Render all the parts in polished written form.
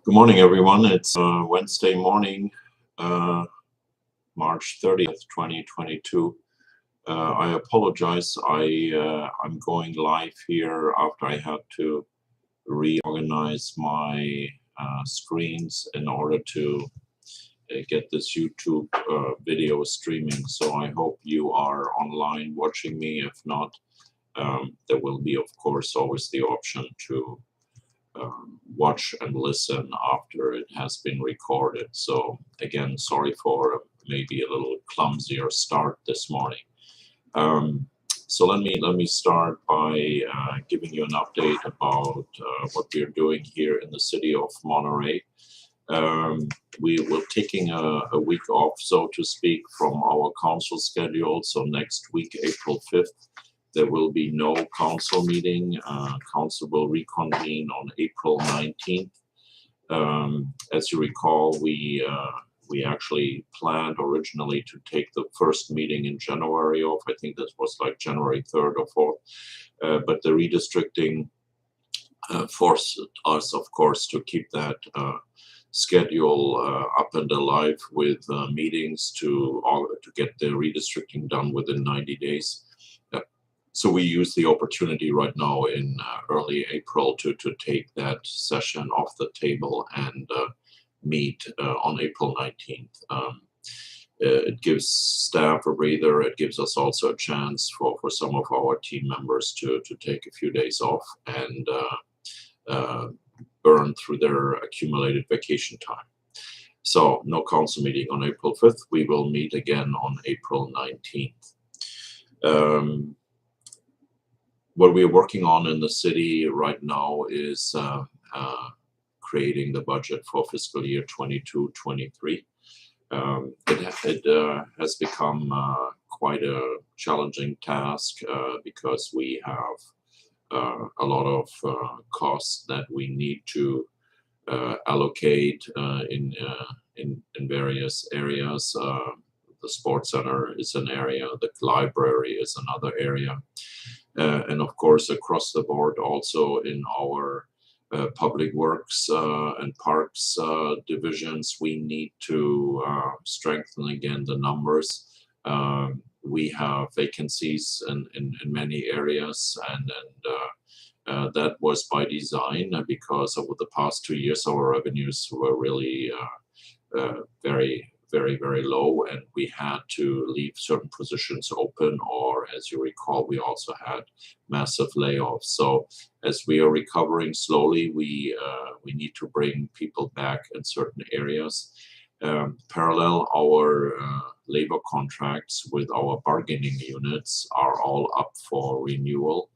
Good morning, everyone. It's Wednesday morning, March 30th, 2022. I apologize. I'm going live here after I had to reorganize my screens in order to get this YouTube video streaming. So I hope you are online watching me. If not, there will be, of course, always the option to watch and listen after it has been recorded. So again, sorry for maybe a little clumsier start this morning. So let me start by giving you an update about what we're doing here in the city of Monterey. We're taking a week off, so to speak, from our council schedule. So next week, April 5th, there will be no council meeting. Council will reconvene on April 19th. As you recall, we actually planned originally to take the first meeting in January off. I think that was like January 3rd or 4th. But the redistricting forced us, of course, to keep that schedule up and alive with meetings to get the redistricting done within 90 days. So we use the opportunity right now in early April to take that session off the table and meet on April 19th. It gives staff a breather. It gives us also a chance for some of our team members to take a few days off and burn through their accumulated vacation time. So no council meeting on April 5th. We will meet again on April 19th. What we're working on in the city right now is creating the budget for fiscal year 22-23. It has become quite a challenging task because we have a lot of costs that we need to allocate in various areas. The sports center is an area, the library is another area. And of course, across the board, also in our public works and parks divisions, we need to strengthen again the numbers. We have vacancies in many areas, and that was by design because over the past 2 years, our revenues were really very low, and we had to leave certain positions open, or as you recall, we also had massive layoffs. So as we are recovering slowly, we need to bring people back in certain areas. Parallel, our labor contracts with our bargaining units are all up for renewal.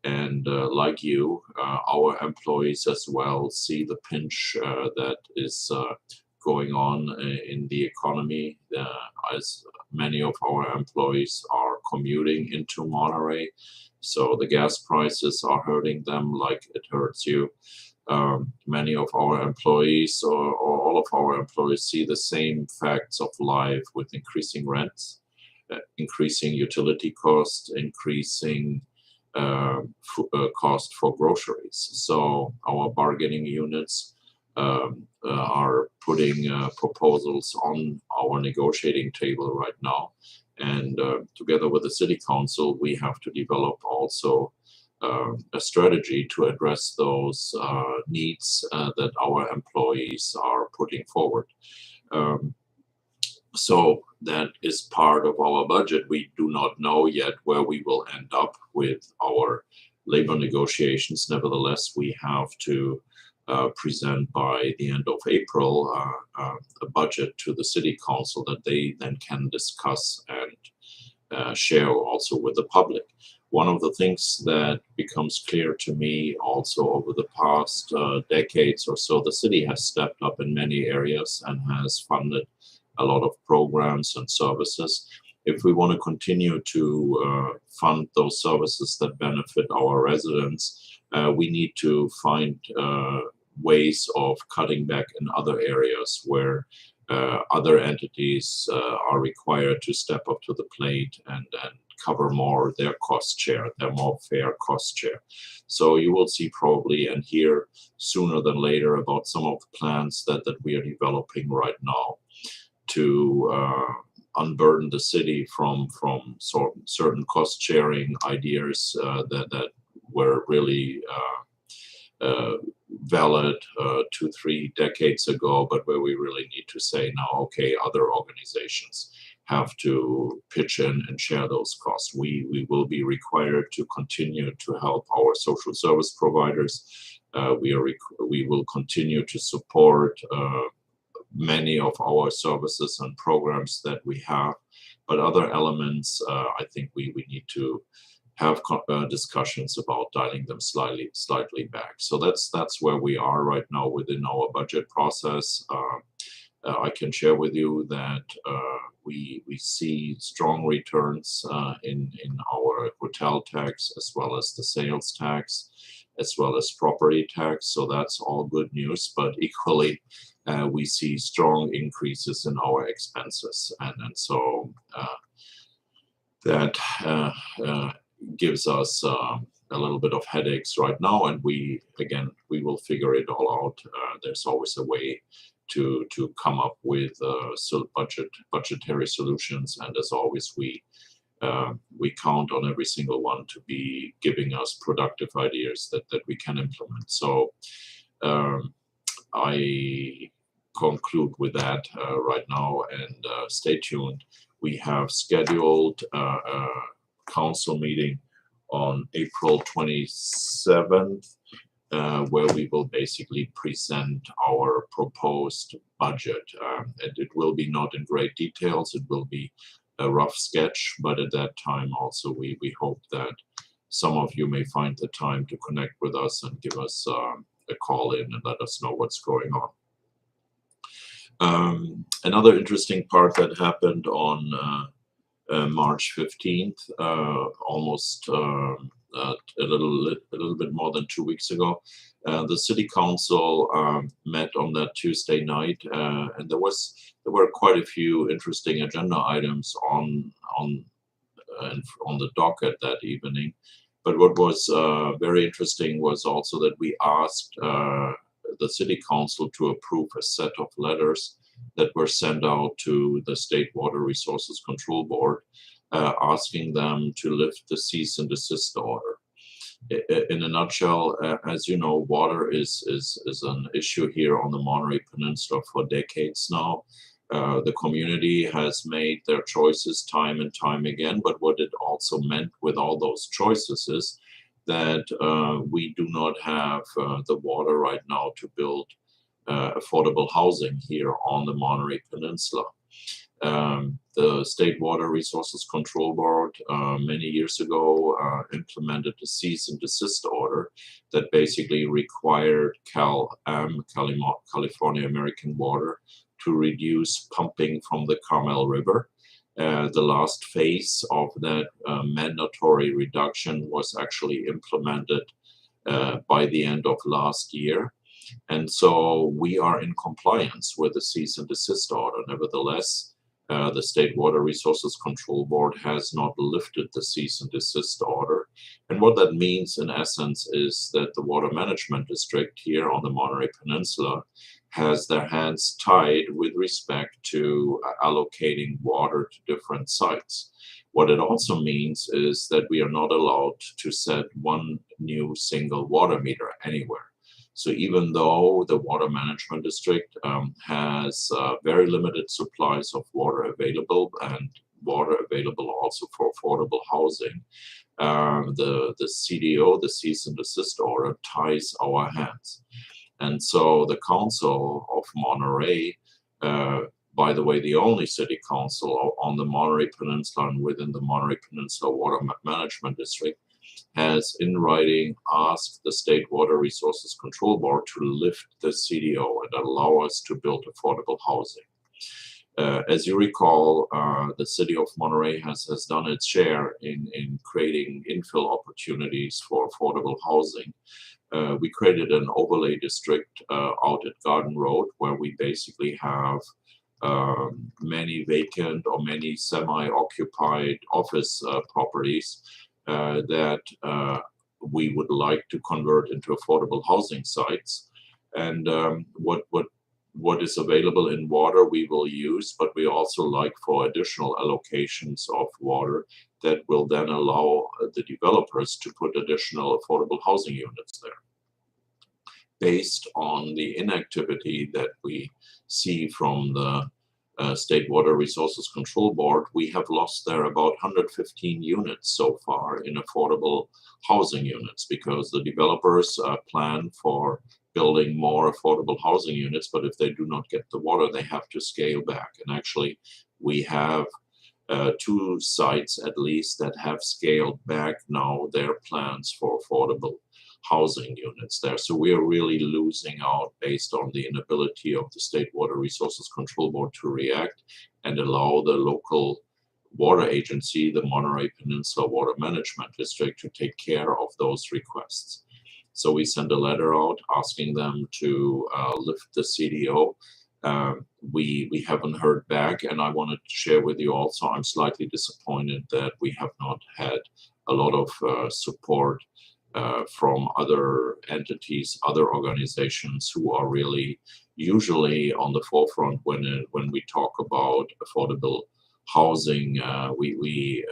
And like you, our employees as well see the pinch that is going on in the economy, as many of our employees are commuting into Monterey. So the gas prices are hurting them like it hurts you. Many of our employees or all of our employees see the same facts of life with increasing rents, increasing utility costs, increasing cost for groceries. So our bargaining units are putting proposals on our negotiating table right now. And together with the City Council, we have to develop also a strategy to address those needs that our employees are putting forward. So that is part of our budget. We do not know yet where we will end up with our labor negotiations. Nevertheless, we have to present by the end of April a budget to the City Council that they then can discuss and share also with the public. One of the things that becomes clear to me also over the past decades or so, the city has stepped up in many areas and has funded a lot of programs and services. If we want to continue to fund those services that benefit our residents, we need to find ways of cutting back in other areas where other entities are required to step up to the plate and cover more their cost share, their more fair cost share. So you will see probably and hear sooner than later about some of the plans that we are developing right now to unburden the city from certain cost sharing ideas that were really valid 2-3 decades ago, but where we really need to say now, okay, other organizations have to pitch in and share those costs. We will be required to continue to help our social service providers. We will continue to support many of our services and programs that we have, but other elements, I think we need to have discussions about dialing them slightly back. So that's where we are right now within our budget process. I can share with you that we see strong returns in our hotel tax, as well as the sales tax, as well as property tax. So that's all good news, but equally we see strong increases in our expenses, and so that gives us a little bit of headaches right now, and we will figure it all out. There's always a way to come up with budgetary solutions, and as always we count on every single one to be giving us productive ideas that we can implement. So I conclude with that right now, and stay tuned. We have scheduled a council meeting on April 27th, where we will basically present our proposed budget. And it will be not in great details, it will be a rough sketch, but at that time also we hope that some of you may find the time to connect with us and give us a call in and let us know what's going on. Another interesting part that happened on March 15th, almost a little bit more than 2 weeks ago, the city council met on that Tuesday night, and there were quite a few interesting agenda items on the docket that evening. But what was very interesting was also that we asked the city council to approve a set of letters that were sent out to the State Water Resources Control Board, asking them to lift the cease and desist order. In a nutshell, as you know, water is an issue here on the Monterey Peninsula for decades now. The community has made their choices time and time again, but what it also meant with all those choices is that we do not have the water right now to build affordable housing here on the Monterey Peninsula. The State Water Resources Control Board many years ago implemented a cease and desist order that basically required California American Water to reduce pumping from the Carmel River. The last phase of that mandatory reduction was actually implemented by the end of last year. And so we are in compliance with the cease and desist order. Nevertheless, the State Water Resources Control Board has not lifted the cease and desist order. And what that means in essence is that the Water Management District here on the Monterey Peninsula has their hands tied with respect to allocating water to different sites. What it also means is that we are not allowed to set one new single water meter anywhere. So even though the Water Management District has very limited supplies of water available and water available also for affordable housing, the CDO, the cease and desist order, ties our hands. And so the Council of Monterey, by the way, the only city council on the Monterey Peninsula and within the Monterey Peninsula Water Management District, has in writing asked the State Water Resources Control Board to lift the CDO and allow us to build affordable housing. As you recall, the city of Monterey has done its share in creating infill opportunities for affordable housing. We created an overlay district out at Garden Road, where we basically have many vacant or many semi-occupied office properties that we would like to convert into affordable housing sites. And what is available in water we will use, but we also like for additional allocations of water that will then allow the developers to put additional affordable housing units there. Based on the inactivity that we see from the State Water Resources Control Board, we have lost there about 115 units so far in affordable housing units, because the developers plan for building more affordable housing units, but if they do not get the water, they have to scale back. And actually, we have 2 sites at least that have scaled back now their plans for affordable housing units there. So we are really losing out based on the inability of the State Water Resources Control Board to react and allow the local water agency, the Monterey Peninsula Water Management District, to take care of those requests. So we sent a letter out asking them to lift the CDO. We haven't heard back, and I wanted to share with you also, I'm slightly disappointed that we have not had a lot of support from other entities, other organizations who are really usually on the forefront when we talk about affordable housing. We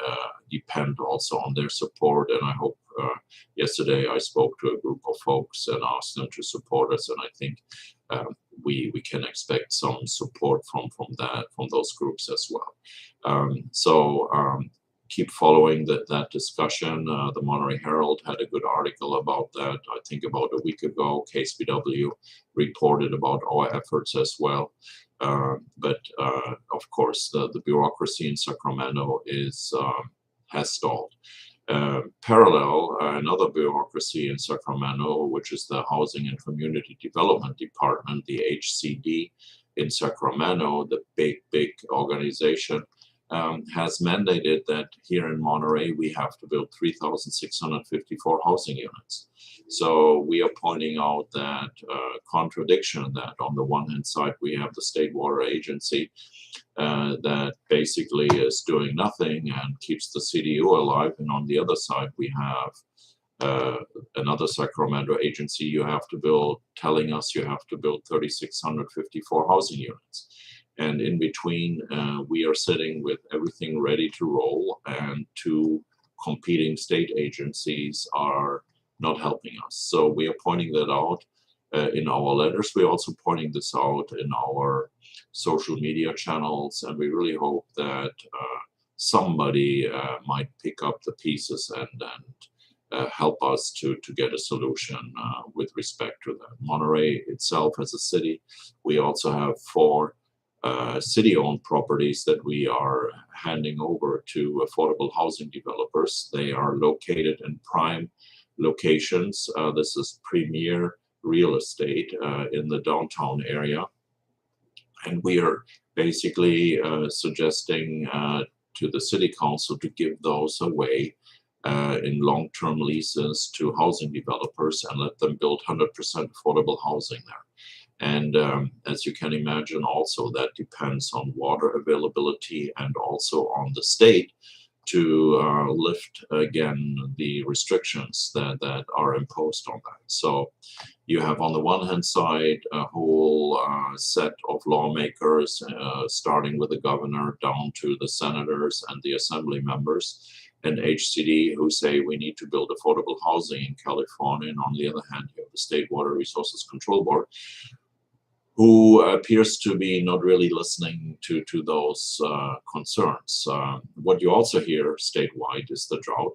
depend also on their support, and I hope yesterday I spoke to a group of folks and asked them to support us, and I think we can expect some support from those groups as well. Keep following that discussion. The Monterey Herald had a good article about that, I think about a week ago. KSBW reported about our efforts as well. But of course, the bureaucracy in Sacramento has stalled. Parallel, another bureaucracy in Sacramento, which is the Housing and Community Development Department, the HCD in Sacramento, the big organization, has mandated that here in Monterey we have to build 3,654 housing units. So we are pointing out that contradiction, that on the one hand side we have the State Water Agency that basically is doing nothing and keeps the CDU alive, and on the other side we have another Sacramento agency telling us you have to build 3,654 housing units. And in between, we are sitting with everything ready to roll, and 2 competing state agencies are not helping us. So we are pointing that out in our letters. We're also pointing this out in our social media channels, and we really hope that somebody might pick up the pieces and help us to get a solution with respect to that. Monterey itself as a city, we also have 4 city-owned properties that we are handing over to affordable housing developers. They are located in prime locations. This is premier real estate in the downtown area. And we are basically suggesting to the city council to give those away in long-term leases to housing developers and let them build 100% affordable housing there. And as you can imagine, also that depends on water availability and also on the state to lift again the restrictions that are imposed on that. So you have on the one hand side a whole set of lawmakers, starting with the governor down to the senators and the assembly members, and HCD who say we need to build affordable housing in California. And on the other hand, you have the State Water Resources Control Board, who appears to be not really listening to those concerns. What you also hear statewide is the drought,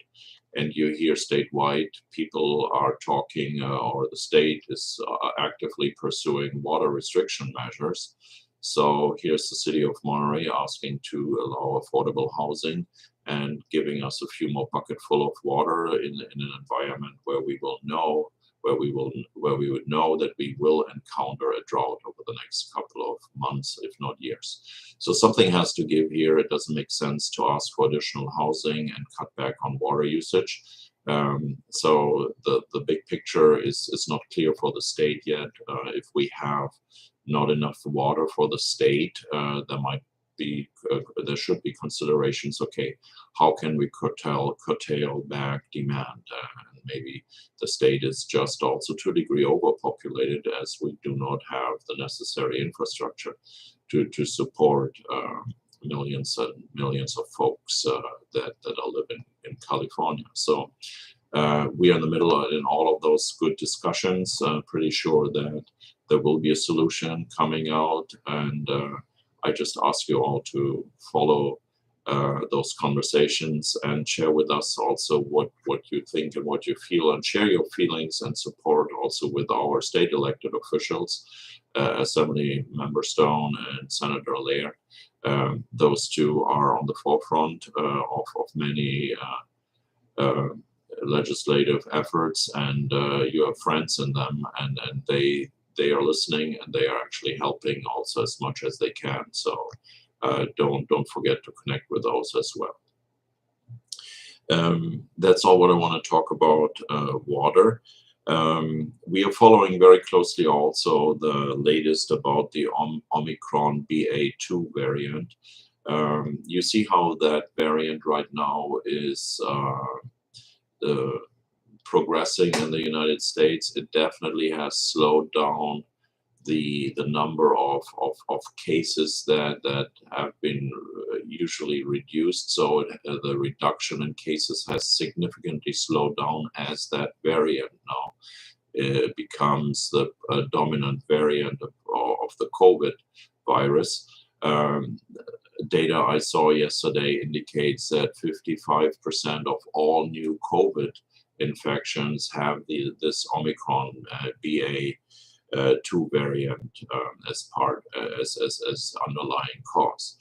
and you hear statewide people are talking, or the state is actively pursuing water restriction measures. So here's the city of Monterey asking to allow affordable housing and giving us a few more bucketful of water in an environment where we will know where we would know that we will encounter a drought over the next couple of months, if not years. So something has to give here. It doesn't make sense to ask for additional housing and cut back on water usage. So the big picture is not clear for the state yet. If we have not enough water for the state, there should be considerations. Okay, how can we curtail back demand? And maybe the state is just also to a degree overpopulated, as we do not have the necessary infrastructure to support millions and millions of folks that are living in California. So we are in the middle in all of those good discussions. Pretty sure that there will be a solution coming out, and I just ask you all to follow those conversations and share with us also what you think and what you feel, and share your feelings and support also with our state elected officials, Assembly Member Stone and Senator Lair. Those two are on the forefront of many legislative efforts, and you have friends in them, and they are listening, and they are actually helping also as much as they can. So don't forget to connect with those as well. That's all what I want to talk about water. We are following very closely also the latest about the Omicron BA.2 variant. You see how that variant right now is progressing in the United States. It definitely has slowed down the number of cases that have been usually reduced. So the reduction in cases has significantly slowed down as that variant now becomes the dominant variant of the COVID virus. Data I saw yesterday indicates that 55% of all new COVID infections have this Omicron BA.2 variant as underlying cause.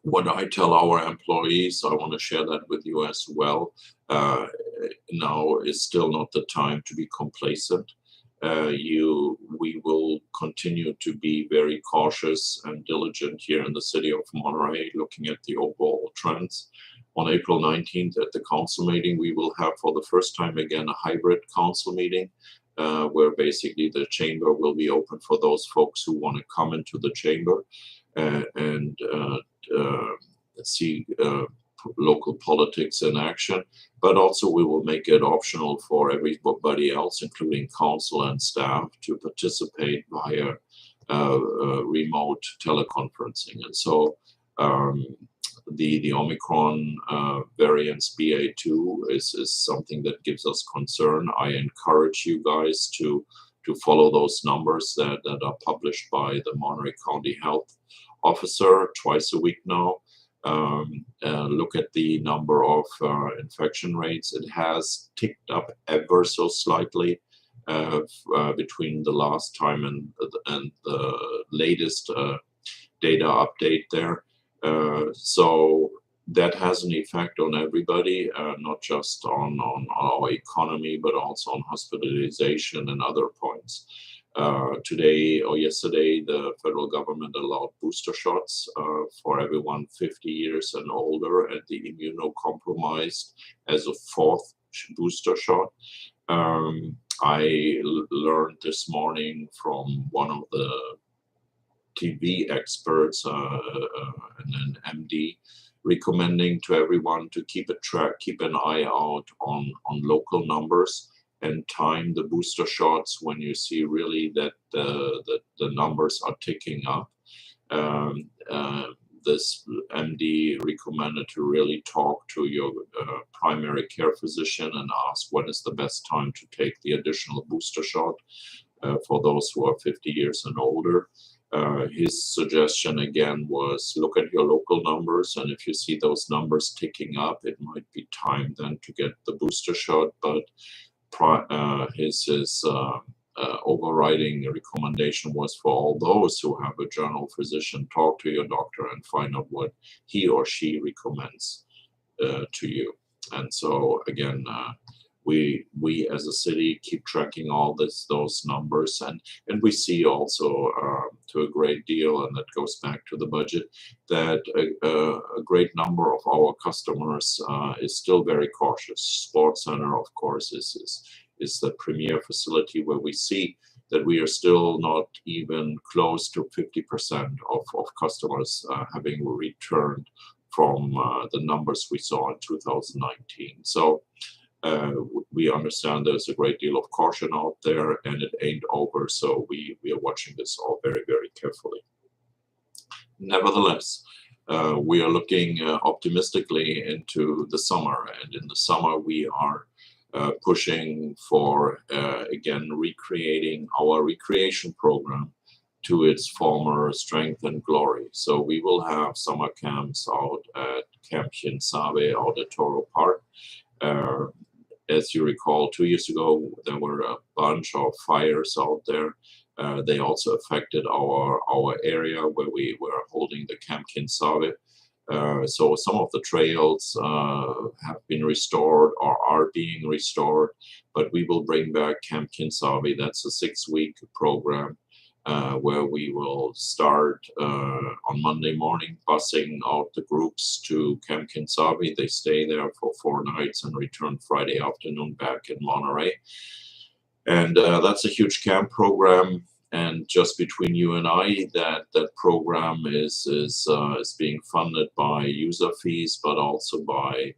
What I tell our employees, I want to share that with you as well. Now is still not the time to be complacent. We will continue to be very cautious and diligent here in the city of Monterey, looking at the overall trends. On April 19th at the council meeting, we will have for the first time again a hybrid council meeting, where basically the chamber will be open for those folks who want to come into the chamber and see local politics in action, but also we will make it optional for everybody else, including council and staff, to participate via remote teleconferencing. And so the Omicron variants BA.2 is something that gives us concern. I encourage you guys to follow those numbers that are published by the Monterey County Health Officer twice a week now. Look at the number of infection rates. It has ticked up ever so slightly between the last time and the latest data update there. So that has an effect on everybody, not just on our economy, but also on hospitalization and other points. Today or yesterday, the federal government allowed booster shots for everyone 50 years and older, and the immunocompromised as a fourth booster shot. I learned this morning from one of the TV experts and an MD recommending to everyone to keep an eye out on local numbers and time the booster shots when you see really that the numbers are ticking up. This MD recommended to really talk to your primary care physician and ask when is the best time to take the additional booster shot for those who are 50 years and older. His suggestion again was look at your local numbers, and if you see those numbers ticking up, it might be time then to get the booster shot. But his overriding recommendation was for all those who have a general physician, talk to your doctor and find out what he or she recommends to you. And so again, we as a city keep tracking all those numbers, and we see also to a great deal, and that goes back to the budget, that a great number of our customers is still very cautious. Sports Center, of course, is the premier facility where we see that we are still not even close to 50% of customers having returned from the numbers we saw in 2019. So we understand there's a great deal of caution out there, and it ain't over. So we are watching this all very, very carefully. Nevertheless, we are looking optimistically into the summer, and in the summer we are pushing for, again, recreating our recreation program to its former strength and glory. So we will have summer camps out at Camp Hinsabe, out at Toro Park. As you recall, 2 years ago, there were a bunch of fires out there. They also affected our area where we were holding the Camp Hinsabe. So some of the trails have been restored or are being restored, but we will bring back Camp Hinsabe. That's a 6-week program where we will start on Monday morning, busing out the groups to Camp Hinsabe. They stay there for 4 nights and return Friday afternoon back in Monterey. And that's a huge camp program. And just between you and I, that program is being funded by user fees, but also by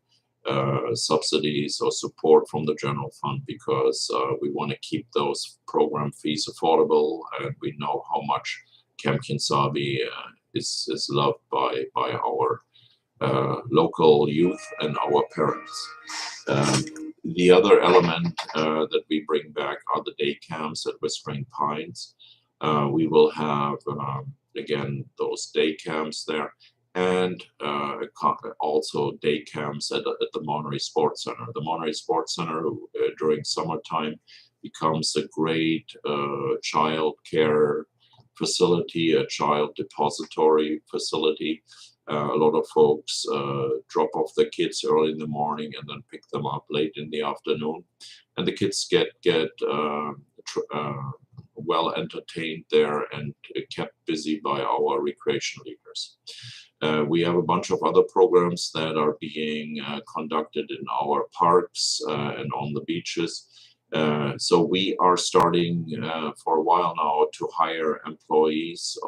subsidies or support from the general fund, because we want to keep those program fees affordable, and we know how much Camp Hinsabe is loved by our local youth and our parents. The other element that we bring back are the day camps at Whispering Pines. We will have, again, those day camps there, and also day camps at the Monterey Sports Center. The Monterey Sports Center during summertime becomes a great child care facility, a child depository facility. A lot of folks drop off their kids early in the morning and then pick them up late in the afternoon, and the kids get well entertained there and kept busy by our recreation leaders. We have a bunch of other programs that are being conducted in our parks and on the beaches. So we are starting for a while now to hire employees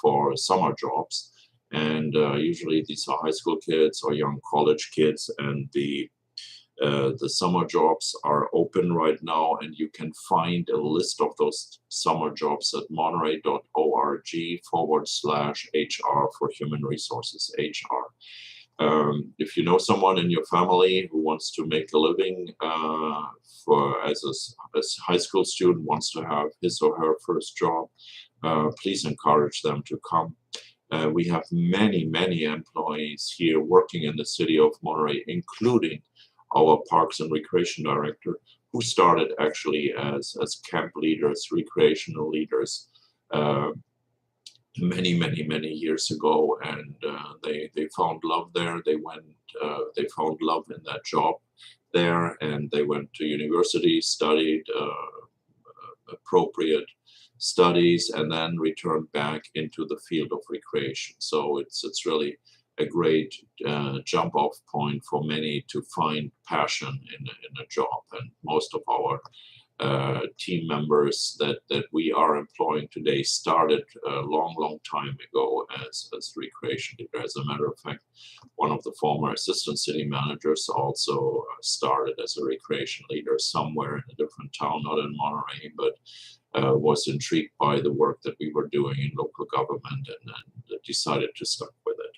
for summer jobs. And usually these are high school kids or young college kids, and the summer jobs are open right now, and you can find a list of those summer jobs at monterey.org/HR for human resources, HR. If you know someone in your family who wants to make a living as a high school student, wants to have his or her first job, please encourage them to come. We have many, many employees here working in the city of Monterey, including our Parks and Recreation Director, who started actually as camp leaders, recreational leaders, many, many, many years ago, and they found love there. They found love in that job there, and they went to university, studied appropriate studies, and then returned back into the field of recreation. So it's really a great jump-off point for many to find passion in a job. And most of our team members that we are employing today started a long time ago as recreation leader. As a matter of fact, one of the former assistant city managers also started as a recreation leader somewhere in a different town, not in Monterey, but was intrigued by the work that we were doing in local government and decided to stick with it.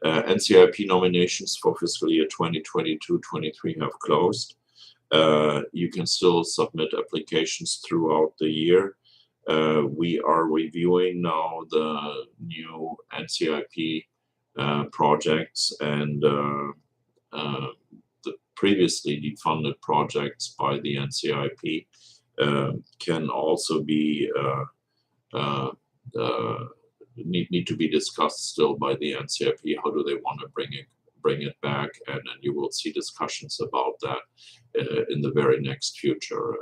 NCIP nominations for fiscal year 2022-23 have closed. You can still submit applications throughout the year. We are reviewing now the new NCIP projects, and the previously defunded projects by the NCIP can also be need to be discussed still by the NCIP. How do they want to bring it back? And then you will see discussions about that in the very next future.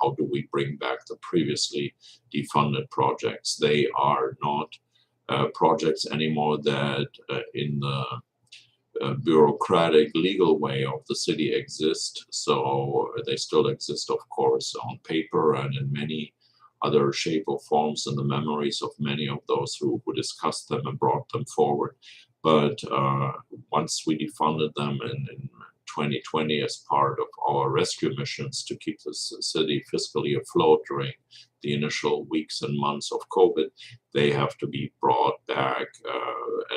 How do we bring back the previously defunded projects? They are not projects anymore that in the bureaucratic legal way of the city exist. So they still exist, of course, on paper and in many other shape or forms in the memories of many of those who discussed them and brought them forward. But once we defunded them in 2020 as part of our rescue missions to keep the city fiscally afloat during the initial weeks and months of COVID, they have to be brought back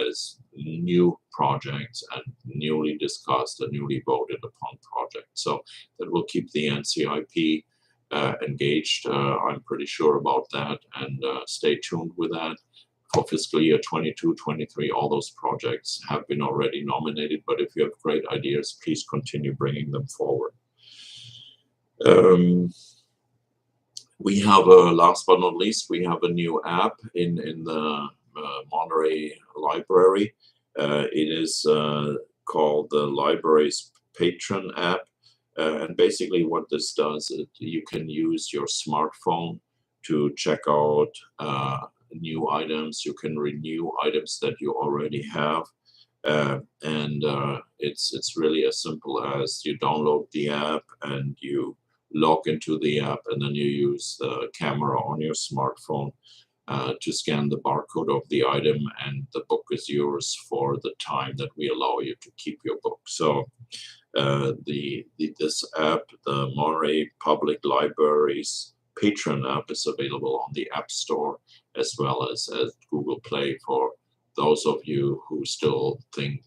as new projects and newly discussed and newly voted upon projects. So that will keep the NCIP engaged. I'm pretty sure about that, and stay tuned with that. For fiscal year 22-23, all those projects have been already nominated, but if you have great ideas, please continue bringing them forward. We have, last but not least, we have a new app in the Monterey Library. It is called the library's Patron app. And basically what this does is you can use your smartphone to check out new items. You can renew items that you already have. And it's really as simple as you download the app and you log into the app, and then you use the camera on your smartphone to scan the barcode of the item, and the book is yours for the time that we allow you to keep your book. So this app, the Monterey Public Library's Patron app, is available on the App Store as well as Google Play for those of you who still think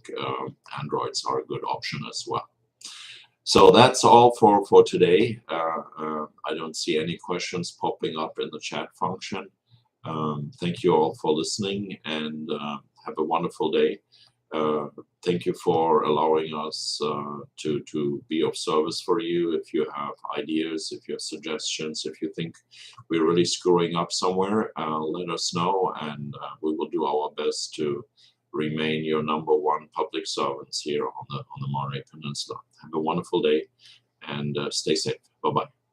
Androids are a good option as well. So that's all for today. I don't see any questions popping up in the chat function. Thank you all for listening, and have a wonderful day. Thank you for allowing us to be of service for you. If you have ideas, if you have suggestions, if you think we're really screwing up somewhere, let us know, and we will do our best to remain your #1 public servants here on the Monterey Peninsula. Have a wonderful day, and stay safe. Bye-bye.